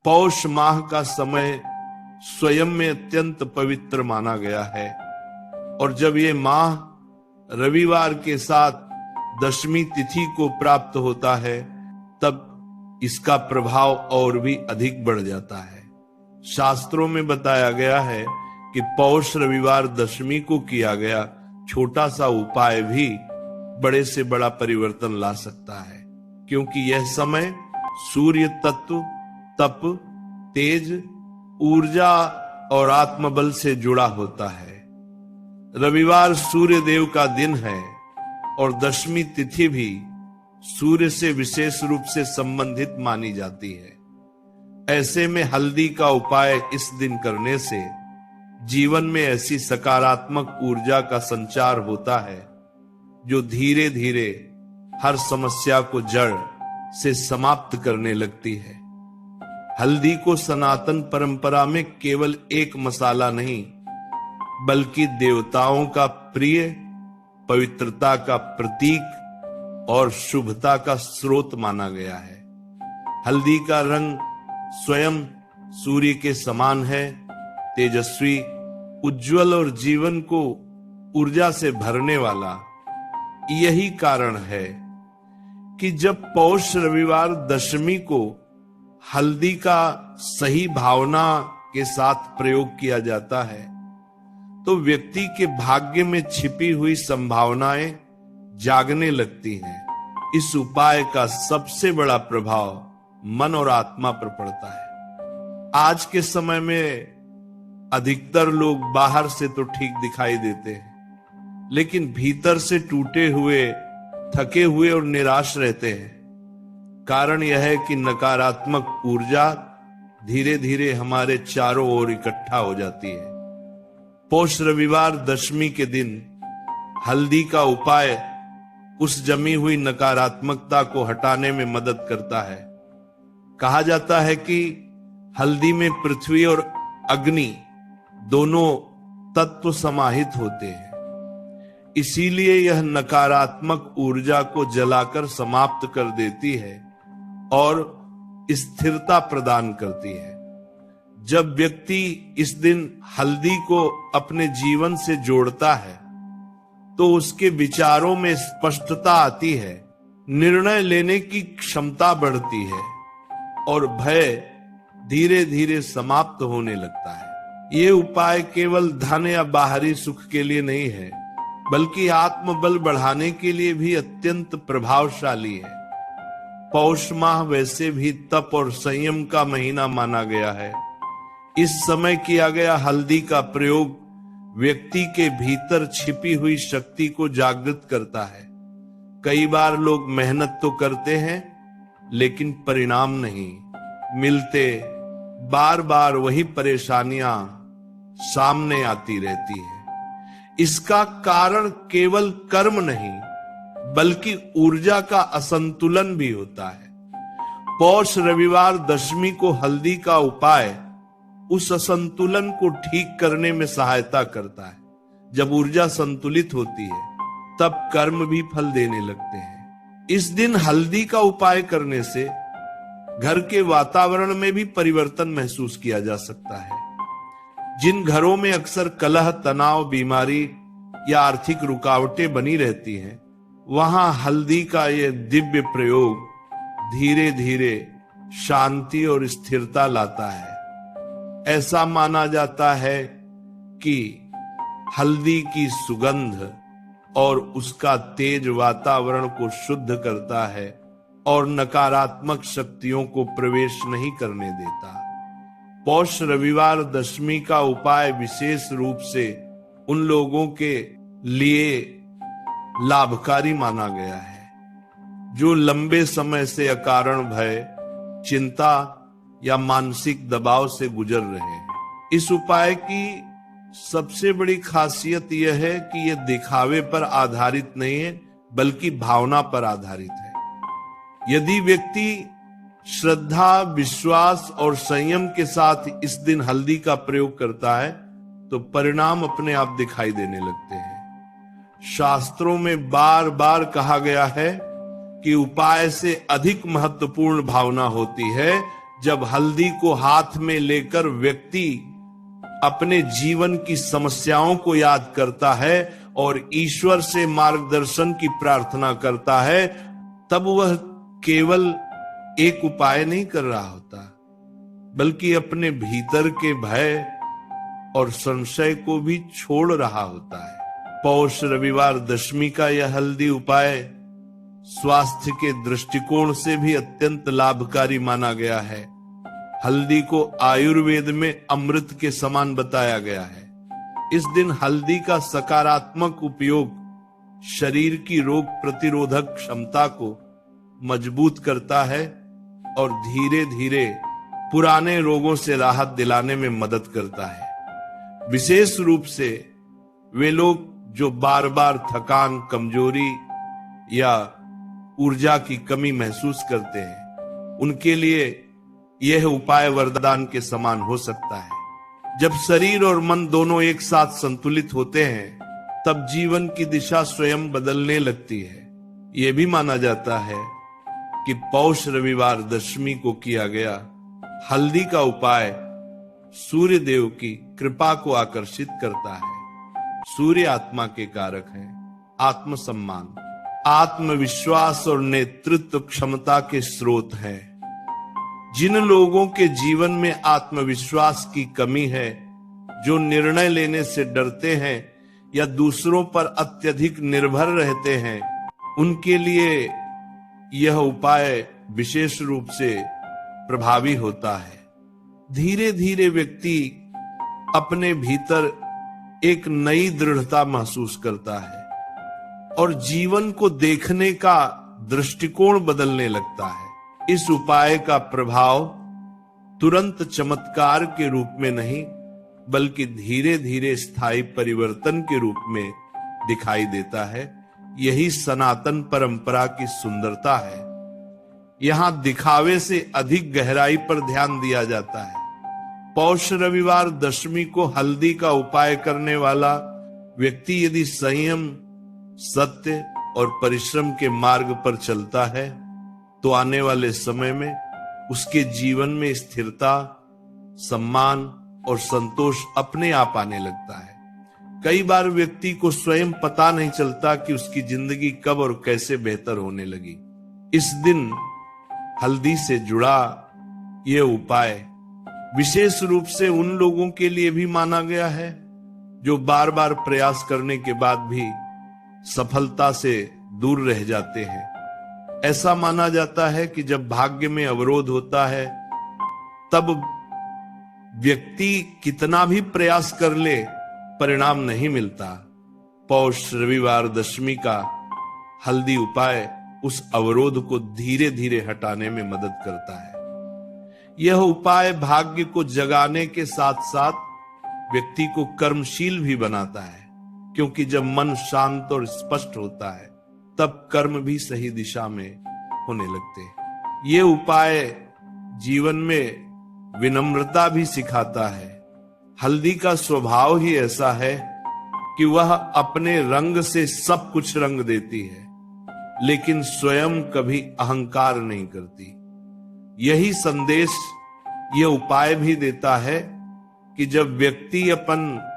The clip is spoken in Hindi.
पौष माह का समय स्वयं में अत्यंत पवित्र माना गया है और जब ये माह रविवार के साथ दशमी तिथि को प्राप्त होता है तब इसका प्रभाव और भी अधिक बढ़ जाता है। शास्त्रों में बताया गया है कि पौष रविवार दशमी को किया गया छोटा सा उपाय भी बड़े से बड़ा परिवर्तन ला सकता है, क्योंकि यह समय सूर्य तत्व, तप, तेज, ऊर्जा और आत्मबल से जुड़ा होता है। रविवार सूर्य देव का दिन है और दशमी तिथि भी सूर्य से विशेष रूप से संबंधित मानी जाती है। ऐसे में हल्दी का उपाय इस दिन करने से जीवन में ऐसी सकारात्मक ऊर्जा का संचार होता है जो धीरे धीरे हर समस्या को जड़ से समाप्त करने लगती है। हल्दी को सनातन परंपरा में केवल एक मसाला नहीं बल्कि देवताओं का प्रिय, पवित्रता का प्रतीक और शुभता का स्रोत माना गया है। हल्दी का रंग स्वयं सूर्य के समान है, तेजस्वी, उज्जवल और जीवन को ऊर्जा से भरने वाला। यही कारण है कि जब पौष रविवार दशमी को हल्दी का सही भावना के साथ प्रयोग किया जाता है तो व्यक्ति के भाग्य में छिपी हुई संभावनाएं जागने लगती हैं। इस उपाय का सबसे बड़ा प्रभाव मन और आत्मा पर पड़ता है। आज के समय में अधिकतर लोग बाहर से तो ठीक दिखाई देते हैं लेकिन भीतर से टूटे हुए, थके हुए और निराश रहते हैं। कारण यह है कि नकारात्मक ऊर्जा धीरे धीरे हमारे चारों ओर इकट्ठा हो जाती है। पौष रविवार दशमी के दिन हल्दी का उपाय उस जमी हुई नकारात्मकता को हटाने में मदद करता है। कहा जाता है कि हल्दी में पृथ्वी और अग्नि दोनों तत्व समाहित होते हैं, इसीलिए यह नकारात्मक ऊर्जा को जलाकर समाप्त कर देती है और स्थिरता प्रदान करती है। जब व्यक्ति इस दिन हल्दी को अपने जीवन से जोड़ता है तो उसके विचारों में स्पष्टता आती है, निर्णय लेने की क्षमता बढ़ती है और भय धीरे धीरे समाप्त होने लगता है। ये उपाय केवल धन या बाहरी सुख के लिए नहीं है बल्कि आत्मबल बढ़ाने के लिए भी अत्यंत प्रभावशाली है। पौष माह वैसे भी तप और संयम का महीना माना गया है। इस समय किया गया हल्दी का प्रयोग व्यक्ति के भीतर छिपी हुई शक्ति को जागृत करता है। कई बार लोग मेहनत तो करते हैं लेकिन परिणाम नहीं मिलते, बार बार वही परेशानियां सामने आती रहती है। इसका कारण केवल कर्म नहीं बल्कि ऊर्जा का असंतुलन भी होता है। पौष रविवार दशमी को हल्दी का उपाय उस असंतुलन को ठीक करने में सहायता करता है। जब ऊर्जा संतुलित होती है तब कर्म भी फल देने लगते हैं। इस दिन हल्दी का उपाय करने से घर के वातावरण में भी परिवर्तन महसूस किया जा सकता है। जिन घरों में अक्सर कलह, तनाव, बीमारी या आर्थिक रुकावटें बनी रहती हैं, वहां हल्दी का यह दिव्य प्रयोग धीरे धीरे शांति और स्थिरता लाता है। ऐसा माना जाता है कि हल्दी की सुगंध और उसका तेज वातावरण को शुद्ध करता है और नकारात्मक शक्तियों को प्रवेश नहीं करने देता। पौष रविवार दशमी का उपाय विशेष रूप से उन लोगों के लिए लाभकारी माना गया है जो लंबे समय से अकारण भय, चिंता या मानसिक दबाव से गुजर रहे हैं। इस उपाय की सबसे बड़ी खासियत यह है कि यह दिखावे पर आधारित नहीं है बल्कि भावना पर आधारित है। यदि व्यक्ति श्रद्धा, विश्वास और संयम के साथ इस दिन हल्दी का प्रयोग करता है तो परिणाम अपने आप दिखाई देने लगते हैं। शास्त्रों में बार बार कहा गया है कि उपाय से अधिक महत्वपूर्ण भावना होती है जब हल्दी को हाथ में लेकर व्यक्ति अपने जीवन की समस्याओं को याद करता है और ईश्वर से मार्गदर्शन की प्रार्थना करता है, तब वह केवल एक उपाय नहीं कर रहा होता, बल्कि अपने भीतर के भय और संशय को भी छोड़ रहा होता है। पौष रविवार दशमी का यह हल्दी उपाय स्वास्थ्य के दृष्टिकोण से भी अत्यंत लाभकारी माना गया है। हल्दी को आयुर्वेद में अमृत के समान बताया गया है। इस दिन हल्दी का सकारात्मक उपयोग शरीर की रोग प्रतिरोधक क्षमता को मजबूत करता है और धीरे धीरे पुराने रोगों से राहत दिलाने में मदद करता है। विशेष रूप से वे लोग जो बार बार थकान, कमजोरी या ऊर्जा की कमी महसूस करते हैं, उनके लिए यह उपाय वरदान के समान हो सकता है। जब शरीर और मन दोनों एक साथ संतुलित होते हैं, तब जीवन की दिशा स्वयं बदलने लगती है। यह भी माना जाता है कि पौष रविवार दशमी को किया गया हल्दी का उपाय सूर्य देव की कृपा को आकर्षित करता है। सूर्य आत्मा के कारक हैं। आत्मसम्मान, आत्मविश्वास और नेतृत्व क्षमता के स्रोत हैं। जिन लोगों के जीवन में आत्मविश्वास की कमी है, जो निर्णय लेने से डरते हैं या दूसरों पर अत्यधिक निर्भर रहते हैं, उनके लिए यह उपाय विशेष रूप से प्रभावी होता है। धीरे धीरे व्यक्ति अपने भीतर एक नई दृढ़ता महसूस करता है और जीवन को देखने का दृष्टिकोण बदलने लगता है। इस उपाय का प्रभाव तुरंत चमत्कार के रूप में नहीं, बल्कि धीरे धीरे स्थायी परिवर्तन के रूप में दिखाई देता है। यही सनातन परंपरा की सुंदरता है। यहां दिखावे से अधिक गहराई पर ध्यान दिया जाता है। पौष रविवार दशमी को हल्दी का उपाय करने वाला व्यक्ति यदि संयम, सत्य और परिश्रम के मार्ग पर चलता है, तो आने वाले समय में उसके जीवन में स्थिरता, सम्मान और संतोष अपने आप आने लगता है। कई बार व्यक्ति को स्वयं पता नहीं चलता कि उसकी जिंदगी कब और कैसे बेहतर होने लगी। इस दिन हल्दी से जुड़ा यह उपाय विशेष रूप से उन लोगों के लिए भी माना गया है जो बार बार प्रयास करने के बाद भी सफलता से दूर रह जाते हैं। ऐसा माना जाता है कि जब भाग्य में अवरोध होता है, तब व्यक्ति कितना भी प्रयास कर ले, परिणाम नहीं मिलता। पौष रविवार दशमी का हल्दी उपाय उस अवरोध को धीरे धीरे हटाने में मदद करता है। यह उपाय भाग्य को जगाने के साथ साथ व्यक्ति को कर्मशील भी बनाता है, क्योंकि जब मन शांत और स्पष्ट होता है, तब कर्म भी सही दिशा में होने लगते हैं। यह उपाय जीवन में विनम्रता भी सिखाता है। हल्दी का स्वभाव ही ऐसा है कि वह अपने रंग से सब कुछ रंग देती है, लेकिन स्वयं कभी अहंकार नहीं करती। यही संदेश यह उपाय भी देता है कि जब व्यक्ति अपन